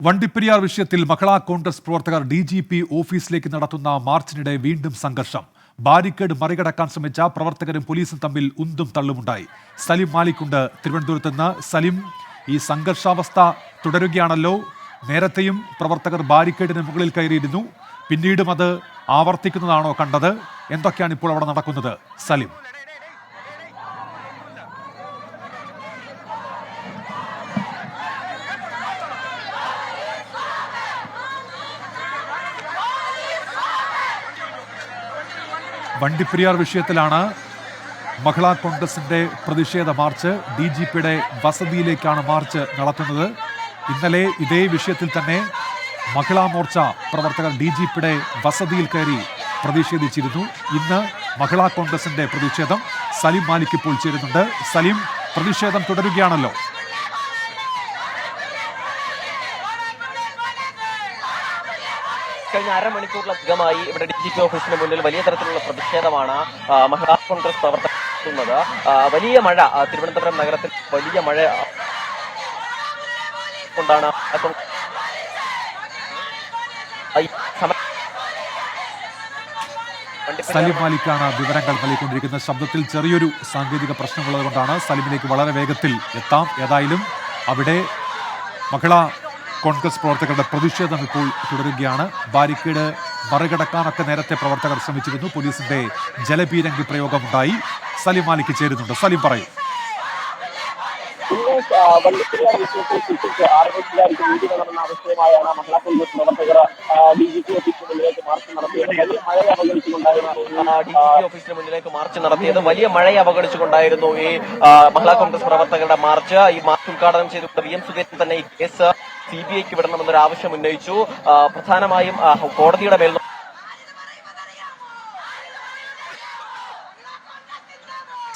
വണ്ടിപ്പെരിയാർ വിഷയത്തിൽ മഹിളാ കോൺഗ്രസ് പ്രവർത്തകർ DGP ഓഫീസിലേക്ക് നടത്തുന്ന മാർച്ചിനിടെ വീണ്ടും സംഘർഷം. ബാരിക്കേഡ് മറികടക്കാൻ ശ്രമിച്ച പ്രവർത്തകരും പോലീസും തമ്മിൽ ഉന്തും തള്ളുമുണ്ടായി. സലിം മാലിക്കുണ്ട് തിരുവനന്തപുരത്ത് നിന്ന്. സലിം, ഈ സംഘർഷാവസ്ഥ തുടരുകയാണല്ലോ. നേരത്തെയും പ്രവർത്തകർ ബാരിക്കേഡിന് മുകളിൽ കയറിയിരുന്നു, പിന്നീടും അത് ആവർത്തിക്കുന്നതാണോ കണ്ടത്? എന്തൊക്കെയാണ് ഇപ്പോൾ അവിടെ നടക്കുന്നത്? സലിം. വണ്ടിപ്പെരിയാർ വിഷയത്തിലാണ് മഹിളാ കോൺഗ്രസിന്റെ പ്രതിഷേധ മാർച്ച്. DGPയുടെ വസതിയിലേക്കാണ് മാർച്ച് നടത്തുന്നത്. ഇന്നലെ ഇതേ വിഷയത്തിൽ തന്നെ മഹിളാ മോർച്ച പ്രവർത്തകർ DGPയുടെ വസതിയിൽ കയറി പ്രതിഷേധിച്ചിരുന്നു. ഇന്ന് മഹിളാ കോൺഗ്രസിന്റെ പ്രതിഷേധം. സലിം മാലിക് ഇപ്പോൾ ചേരുന്നുണ്ട്. സലിം, പ്രതിഷേധം തുടരുകയാണല്ലോ. കഴിഞ്ഞ അരമണിക്കൂറിലധികമായി ഇവിടെ DGP ഓഫീസിന് മുന്നിൽ വലിയ തരത്തിലുള്ള പ്രതിഷേധമാണ് മഹിളാ കോൺഗ്രസ് പ്രവർത്തകർ നടത്തുന്നത്. വലിയ മഴ, തിരുവനന്തപുരം നഗരത്തിൽ വലിയ മഴ കൊണ്ടാണ് സലിം മാലിക്കാണ് വിവരങ്ങൾ നൽകിക്കൊണ്ടിരിക്കുന്നത്. ശബ്ദത്തിൽ ചെറിയൊരു സാങ്കേതിക പ്രശ്നമുള്ളത് കൊണ്ടാണ്. സലിമിലേക്ക് വളരെ വേഗത്തിൽ എത്താം. ഏതായാലും അവിടെ മഹിളാ കോൺഗ്രസ് പ്രവർത്തകരുടെ പ്രതിഷേധം ഇപ്പോൾ തുടരുകയാണ്. ബാരിക്കേഡ് മറികടക്കാനൊക്കെ നേരത്തെ പ്രവർത്തകർ ശ്രമിച്ചിരുന്നു. പോലീസിന്റെ ജലപീരങ്കി പ്രയോഗമുണ്ടായി. സലിം മാലിക് ചേരുന്നുണ്ട്. സലിം, പറയൂ. ആവശ്യമായാണ് മഹിളാ കോൺഗ്രസ് പ്രവർത്തകർ DGP ഓഫീസിന് മുന്നിലേക്ക് മാർച്ച് നടത്തിയത്. ഓഫീസിന് മുന്നിലേക്ക് മാർച്ച് നടത്തിയത് വലിയ മഴയെ അവഗണിച്ചുകൊണ്ടായിരുന്നു ഈ മഹിളാ കോൺഗ്രസ് പ്രവർത്തകരുടെ മാർച്ച്. ഈ മാർച്ച് ഉദ്ഘാടനം ചെയ്തുകൊണ്ട് VM സുധീരൻ തന്നെ ഈ കേസ് CBIക്ക് വിടണമെന്നൊരു ആവശ്യം ഉന്നയിച്ചു. പ്രധാനമായും കോടതിയുടെ മേൽ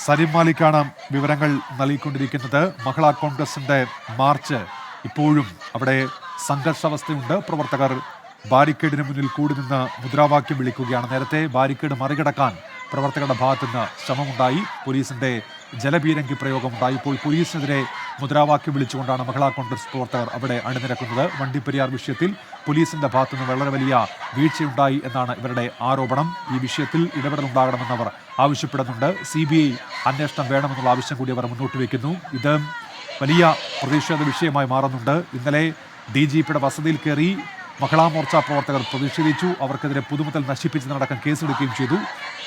സലിം മാലിക്കാണ് വിവരങ്ങൾ നൽകിക്കൊണ്ടിരിക്കുന്നത്. മഹിളാ കോൺഗ്രസിന്റെ മാർച്ച് ഇപ്പോഴും അവിടെ സംഘർഷാവസ്ഥയുണ്ട്. പ്രവർത്തകർ ബാരിക്കേഡിന് മുന്നിൽ കൂടി നിന്ന് മുദ്രാവാക്യം വിളിക്കുകയാണ്. നേരത്തെ ബാരിക്കേഡ് മറികടക്കാൻ പ്രവർത്തകരുടെ ഭാഗത്തു നിന്ന് ശ്രമമുണ്ടായി. പോലീസിന്റെ ജലപീരങ്കി പ്രയോഗമുണ്ടായി. ഇപ്പോൾ പോലീസിനെതിരെ മുദ്രാവാക്യം വിളിച്ചുകൊണ്ടാണ് മഹിളാ കോൺഗ്രസ് പ്രവർത്തകർ അവിടെ അണിനിരക്കുന്നത്. വണ്ടിപ്പെരിയാർ വിഷയത്തിൽ പോലീസിന്റെ ഭാഗത്തുനിന്ന് വളരെ വലിയ വീഴ്ചയുണ്ടായി എന്നാണ് ഇവരുടെ ആരോപണം. ഈ വിഷയത്തിൽ ഇടപെടലുണ്ടാകണമെന്ന് അവർ ആവശ്യപ്പെടുന്നുണ്ട്. CBI അന്വേഷണം വേണമെന്നുള്ള ആവശ്യം കൂടി അവർ മുന്നോട്ട് വയ്ക്കുന്നു. ഇത് വലിയ പ്രതിഷേധ വിഷയമായി മാറുന്നുണ്ട്. ഇന്നലെ DGPയുടെ വസതിയിൽ കയറി മഹിളാ മോർച്ച പ്രവർത്തകർ പ്രതിഷേധിച്ചു. അവർക്കെതിരെ പൊതുമുതൽ നശിപ്പിച്ചതിനടക്കം കേസെടുക്കുകയും ചെയ്തു.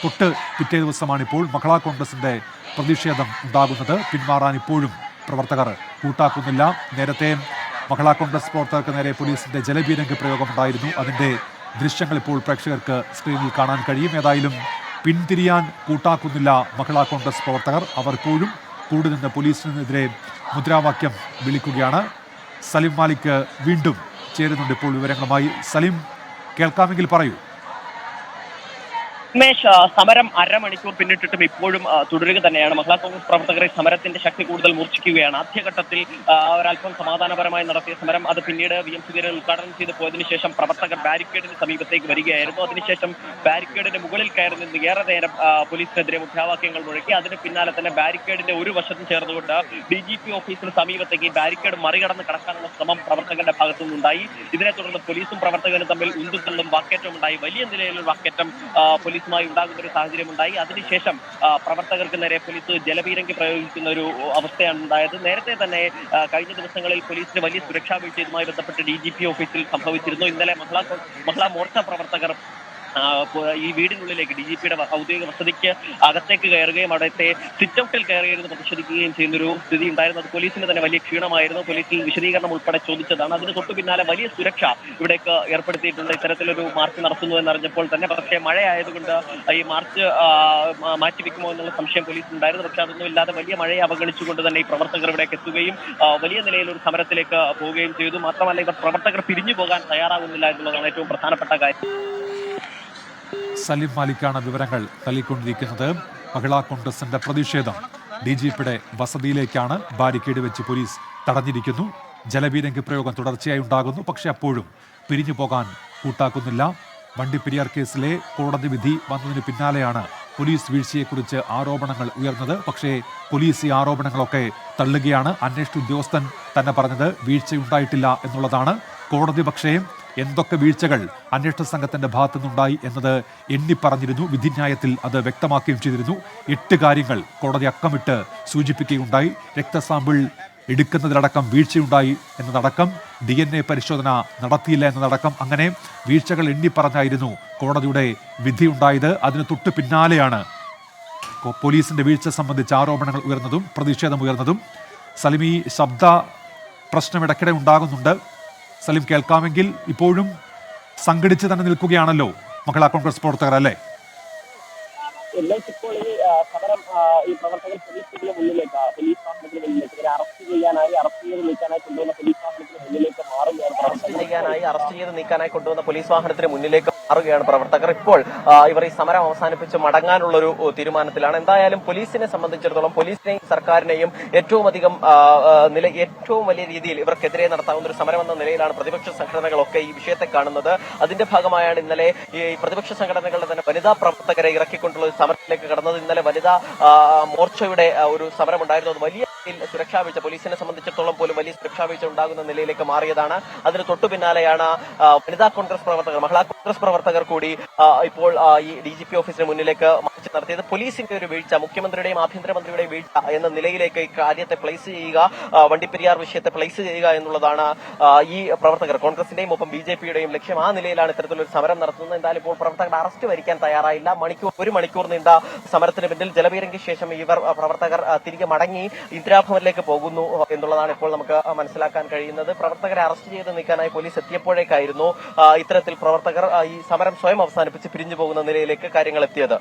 തൊട്ട് പിറ്റേ ദിവസമാണിപ്പോൾ മഹിളാ കോൺഗ്രസിന്റെ പ്രതിഷേധം ഉണ്ടാകുന്നത്. പിന്മാറാൻ ഇപ്പോഴും പ്രവർത്തകർ കൂട്ടാക്കുന്നില്ല. നേരത്തെ മഹിളാ കോൺഗ്രസ് പ്രവർത്തകർക്ക് നേരെ പോലീസിന്റെ ജലപീരങ്കി പ്രയോഗമുണ്ടായിരുന്നു. അതിന്റെ ദൃശ്യങ്ങൾ ഇപ്പോൾ പ്രേക്ഷകർക്ക് സ്ക്രീനിൽ കാണാൻ കഴിയും. ഏതായാലും പിന്തിരിയാൻ കൂട്ടാക്കുന്നില്ല മഹിളാ കോൺഗ്രസ് പ്രവർത്തകർ. അവർ ഇപ്പോഴും കൂടി നിന്ന് പോലീസിനെതിരെ മുദ്രാവാക്യം വിളിക്കുകയാണ്. സലിം മാലിക് വീണ്ടും ചേരുന്നുണ്ട് ഇപ്പോൾ വിവരങ്ങളുമായി. സലിം, കേൾക്കാമെങ്കിൽ പറയൂ. ഉമേഷ്, സമരം അരമണിക്കൂർ പിന്നിട്ടിട്ടും ഇപ്പോഴും തുടരുക തന്നെയാണ്. മഹിളാ കോൺഗ്രസ് പ്രവർത്തകരെ സമരത്തിന്റെ ശക്തി കൂടുതൽ മൂർച്ഛിക്കുകയാണ്. ആദ്യഘട്ടത്തിൽ ഒരല്പം സമാധാനപരമായി നടത്തിയ സമരം അത് പിന്നീട് VM സുധീരൻ ഉദ്ഘാടനം ചെയ്ത് പോയതിനു ശേഷം പ്രവർത്തകർ ബാരിക്കേഡിന് സമീപത്തേക്ക് വരികയായിരുന്നു. അതിനുശേഷം ബാരിക്കേഡിന് മുകളിൽ കയറി നിന്ന് ഏറെ നേരം പോലീസിനെതിരെ മുദ്രാവാക്യങ്ങൾ മുഴക്കി. അതിന് പിന്നാലെ തന്നെ ബാരിക്കേഡിന്റെ ഒരു വശത്ത് ചേർന്നുകൊണ്ട് DGP ഓഫീസിന് സമീപത്തേക്ക് ബാരിക്കേഡ് മറികടന്ന് കടക്കാനുള്ള ശ്രമം പ്രവർത്തകരുടെ ഭാഗത്തുനിന്നുണ്ടായി. ഇതിനെ തുടർന്ന് പോലീസും പ്രവർത്തകരും തമ്മിൽ ഉന്തുതള്ളും വാക്കേറ്റമുണ്ടായി. വലിയ നിലയിലുള്ള വാക്കേറ്റം പോലീസുമായി ഉണ്ടാകുന്ന ഒരു സാഹചര്യം ഉണ്ടായി. അതിനുശേഷം പ്രവർത്തകർക്ക് നേരെ പോലീസ് ജലപീരങ്കി പ്രയോഗിക്കുന്ന ഒരു അവസ്ഥയാണ് ഉണ്ടായത്. നേരത്തെ തന്നെ കഴിഞ്ഞ ദിവസങ്ങളിൽ പോലീസിന് വലിയ സുരക്ഷാ വീഴ്ചയുമായി ബന്ധപ്പെട്ട് DGP ഓഫീസിൽ സംഭവിച്ചിരുന്നു. ഇന്നലെ മഹിളാ മോർച്ച പ്രവർത്തകർ ഈ വീടിനുള്ളിലേക്ക് DGPയുടെ ഔദ്യോഗിക വസതിക്ക് അകത്തേക്ക് കയറുകയും അവിടുത്തെ സിറ്റ് ഔട്ടിൽ കയറിയിരുന്ന് പ്രതിഷേധിക്കുകയും ചെയ്യുന്നൊരു സ്ഥിതി ഉണ്ടായിരുന്നു. അത് പോലീസിന് തന്നെ വലിയ ക്ഷീണമായിരുന്നു. പോലീസിൽ വിശദീകരണം ഉൾപ്പെടെ ചോദിച്ചതാണ്. അതിന് തൊട്ടു പിന്നാലെ വലിയ സുരക്ഷ ഇവിടേക്ക് ഏർപ്പെടുത്തിയിട്ടുണ്ട്. ഇത്തരത്തിലൊരു മാർച്ച് നടത്തുന്നു എന്നറിഞ്ഞപ്പോൾ തന്നെ. പക്ഷേ മഴയായതുകൊണ്ട് ഈ മാർച്ച് മാറ്റിവെക്കുമോ എന്നുള്ള സംശയം പോലീസിനുണ്ടായിരുന്നു. പക്ഷെ അതൊന്നും ഇല്ലാതെ വലിയ മഴയെ അവഗണിച്ചുകൊണ്ട് തന്നെ ഈ പ്രവർത്തകർ ഇവിടേക്ക് എത്തുകയും വലിയ നിലയിലൊരു സമരത്തിലേക്ക് പോവുകയും ചെയ്തു. മാത്രമല്ല, ഇവർ പ്രവർത്തകർ പിരിഞ്ഞു പോകാൻ തയ്യാറാകുന്നില്ല എന്നുള്ളതാണ് ഏറ്റവും പ്രധാനപ്പെട്ട കാര്യം. സലിം മാലിക്കാണ് വിവരങ്ങൾ നൽകിക്കൊണ്ടിരിക്കുന്നത്. മഹിളാ കോൺഗ്രസിന്റെ പ്രതിഷേധം DGPയുടെ വസതിയിലേക്കാണ്. ബാരിക്കേഡ് വെച്ച് പോലീസ് തടഞ്ഞിരിക്കുന്നു. ജലപീരങ്കി പ്രയോഗം തുടർച്ചയായി ഉണ്ടാകുന്നു. പക്ഷേ അപ്പോഴും പിരിഞ്ഞു പോകാൻ കൂട്ടാക്കുന്നില്ല. വണ്ടിപ്പെരിയാർ കേസിലെ കോടതി വിധി വന്നതിന് പിന്നാലെയാണ് പോലീസ് വീഴ്ചയെക്കുറിച്ച് ആരോപണങ്ങൾ ഉയർന്നത്. പക്ഷേ പോലീസ് ഈ ആരോപണങ്ങളൊക്കെ തള്ളുകയാണ്. അന്വേഷണ ഉദ്യോഗസ്ഥൻ തന്നെ പറഞ്ഞത് വീഴ്ചയുണ്ടായിട്ടില്ല എന്നുള്ളതാണ്. കോടതി പക്ഷേ എന്തൊക്കെ വീഴ്ചകൾ അന്വേഷണ സംഘത്തിന്റെ ഭാഗത്തു നിന്നുണ്ടായി എന്നത് എണ്ണിപ്പറഞ്ഞിരുന്നു. വിധിന്യായത്തിൽ അത് വ്യക്തമാക്കുകയും ചെയ്തിരുന്നു. 8 കാര്യങ്ങൾ കോടതി അക്കമിട്ട് സൂചിപ്പിക്കുകയുണ്ടായി. രക്തസാമ്പിൾ എടുക്കുന്നതിലടക്കം വീഴ്ചയുണ്ടായി എന്നതടക്കം, DNA പരിശോധന നടത്തിയില്ല എന്നതടക്കം, അങ്ങനെ വീഴ്ചകൾ എണ്ണിപ്പറഞ്ഞായിരുന്നു കോടതിയുടെ വിധിയുണ്ടായത്. അതിന് തൊട്ടു പിന്നാലെയാണ് പോലീസിന്റെ വീഴ്ച സംബന്ധിച്ച ആരോപണങ്ങൾ ഉയർന്നതും പ്രതിഷേധം ഉയർന്നതും. സലിം, ഈ ശബ്ദ പ്രശ്നം ഇടയ്ക്കിടെ ഉണ്ടാകുന്നുണ്ട്. സലിം, കേൾക്കാമെങ്കിൽ? ഇപ്പോഴും സംഘടിച്ച് തന്നെ നിൽക്കുകയാണല്ലോ മഹിളാ കോൺഗ്രസ് പ്രവർത്തകർ, അല്ലേ? ഇപ്പോൾ ഈ സമരം ഈ പ്രവർത്തകർ പോലീസിന്റെ മുന്നിലേക്ക്, പോലീസ് വാഹനത്തിന് മുന്നിലേക്ക്, ഇവരെ അറസ്റ്റ് ചെയ്ത് നീക്കാനായി കൊണ്ടുവന്ന പോലീസ് വാഹനത്തിന് മുന്നിലേക്ക് മാറുകയാണ്. അറസ്റ്റ് ചെയ്ത് നീക്കാനായി കൊണ്ടുവന്ന പോലീസ് വാഹനത്തിന് മുന്നിലേക്ക് മാറുകയാണ് പ്രവർത്തകർ. ഇപ്പോൾ ഇവർ ഈ സമരം അവസാനിപ്പിച്ച് മടങ്ങാനുള്ള ഒരു തീരുമാനത്തിലാണ്. എന്തായാലും പോലീസിനെ സംബന്ധിച്ചിടത്തോളം പോലീസിനെയും സർക്കാരിനെയും ഏറ്റവും വലിയ രീതിയിൽ ഇവർക്കെതിരെ നടത്താവുന്ന ഒരു സമരം എന്ന നിലയിലാണ് പ്രതിപക്ഷ സംഘടനകളൊക്കെ ഈ വിഷയത്തെ കാണുന്നത്. അതിന്റെ ഭാഗമായാണ് ഇന്നലെ ഈ പ്രതിപക്ഷ സംഘടനകളുടെ തന്നെ വനിതാ പ്രവർത്തകരെ ഇറക്കിക്കൊണ്ടുള്ള സമരത്തിലേക്ക് കടന്നത്. ഇന്നലെ വനിതാ മോർച്ചയുടെ ഒരു സമരമുണ്ടായിരുന്നു. അത് വലിയ സുരക്ഷാ വീഴ്ച, പോലീസിനെ സംബന്ധിച്ചിടത്തോളം പോലും വലിയ സുരക്ഷാ വീഴ്ച ഉണ്ടാകുന്ന നിലയിലേക്ക് മാറിയതാണ്. അതിന് തൊട്ടു പിന്നാലെയാണ് വനിതാ കോൺഗ്രസ് പ്രവർത്തകർ, മഹിളാ കോൺഗ്രസ് പ്രവർത്തകർ കൂടി ഇപ്പോൾ ഈ DGP ഓഫീസിന് മുന്നിലേക്ക് മാർച്ച് നടത്തിയത്. പോലീസിന്റെ ഒരു വീഴ്ച, മുഖ്യമന്ത്രിയുടെയും ആഭ്യന്തരമന്ത്രിയുടെയും വീഴ്ച എന്ന നിലയിലേക്ക് ഈ കാര്യത്തെ പ്ലേസ് ചെയ്യുക, വണ്ടിപ്പെരിയാർ വിഷയത്തെ പ്ലേസ് ചെയ്യുക എന്നുള്ളതാണ് ഈ പ്രവർത്തകർ, കോൺഗ്രസിന്റെയും ഒപ്പം BJPയുടെയും ലക്ഷ്യം. ആ നിലയിലാണ് ഇത്തരത്തിലൊരു സമരം നടത്തുന്നത്. എന്തായാലും ഇപ്പോൾ പ്രവർത്തകരുടെ അറസ്റ്റ് വരിക്കാൻ തയ്യാറായില്ല. ഒരു മണിക്കൂർ നീണ്ട സമരത്തിന് പിന്നിൽ ജലപീരങ്കി ശേഷം ഇവർ പ്രവർത്തകർ തിരികെ മടങ്ങി ഇന്ദിരാഭവനിലേക്ക് പോകുന്നു എന്നുള്ളതാണ് ഇപ്പോൾ നമുക്ക് മനസ്സിലാക്കാൻ കഴിയുന്നത്. പ്രവർത്തകരെ അറസ്റ്റ് ചെയ്ത് നീക്കാനായി പോലീസ് എത്തിയപ്പോഴേക്കായിരുന്നു ഇത്തരത്തിൽ പ്രവർത്തകർ ഈ സമരം സ്വയം അവസാനിപ്പിച്ച് പിരിഞ്ഞു പോകുന്ന നിലയിലേക്ക് കാര്യങ്ങൾ എത്തിയത്.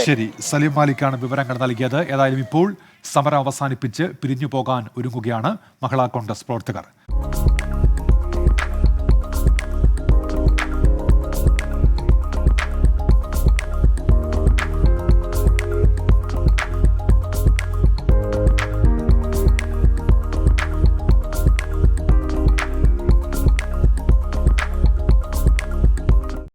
ശരി, സലീം മാലിക്കാണ് വിവരങ്ങൾ നൽകിയത്. ഏതായാലും ഇപ്പോൾ സമരം അവസാനിപ്പിച്ച് പിരിഞ്ഞു പോകാൻ ഒരുങ്ങുകയാണ് മഹിളാ കോൺഗ്രസ് പ്രവർത്തകർ.